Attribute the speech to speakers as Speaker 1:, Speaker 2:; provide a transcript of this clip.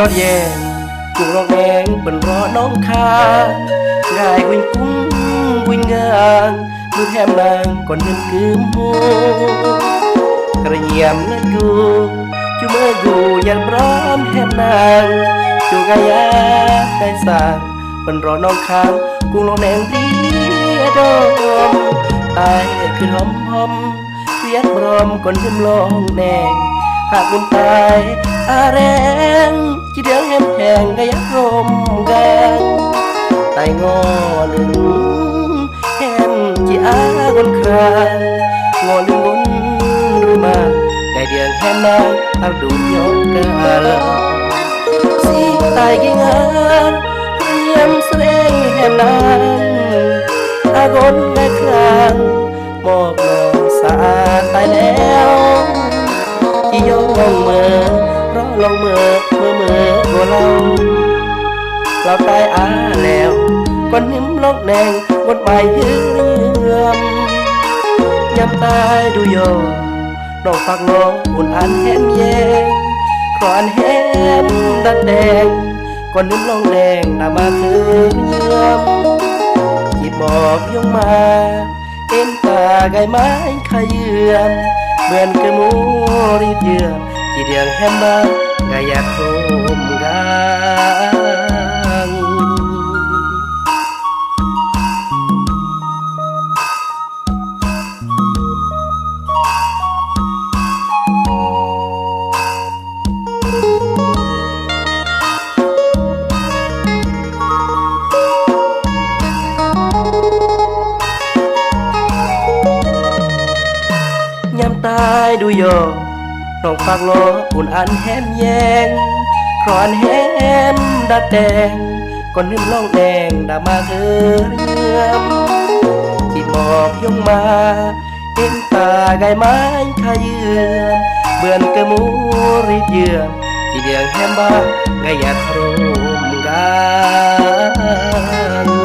Speaker 1: อดแยงกูรอกแดงเป็นรอน้องคางายวิ่งกุ้งวิ่งงานมือแหมนางก่อนเดินคืมหูกระเยียมเงินกูจูเมื่อกูยันพร้อมแหมนางจูกายาไก่สางเป็นรอน้องคางกูรอกแดงเรียดมตายคือหอมหอมเสียบรอมก่อนขึ้นลองแดงหากคุณตายอาแรงจีเดืองแหมแหงก็ยักรมกันไตงอหนึ่งแหมจีอาบนครางงอลึงบนหรือมาไก่เดืองแหมนางอาดูยกกาลสีตายกี่งานเตรียมแสดงแหมนางอากนแม่ครางมอบน้องสาตายแล้วที่ยกลงเมื่อรอลงเมื่อก็เราตายอาแล้วก้อนนิ่มลกแดงหมดใบเหือมยำตายดูโยดอกฝักน้องอุ่นอันแหมแยงครอนแหมดัดแดงก้อนนิ่มลงแดงนำมาคืนเยื่อมจีบบอกยงมาเอ็นตาไก่ไม้ขยื่มเหมือนกระมูรีบเยื่อมจีเดียงแหมบ้างก็อยากโคมกันยำตายดูโยน้องฝากล้ออุ่นอันแหมแยงครอนแหมดัดแดงก่อนนิ่มล่องแดงดามาเธอเยื่อมจีหมอบยงมาเห็นตาไก่ไม้ขยื่มเบื่อนกระมูรีบเยื่อมจีเดียงแหมบ้างไก่อยากโรมกัน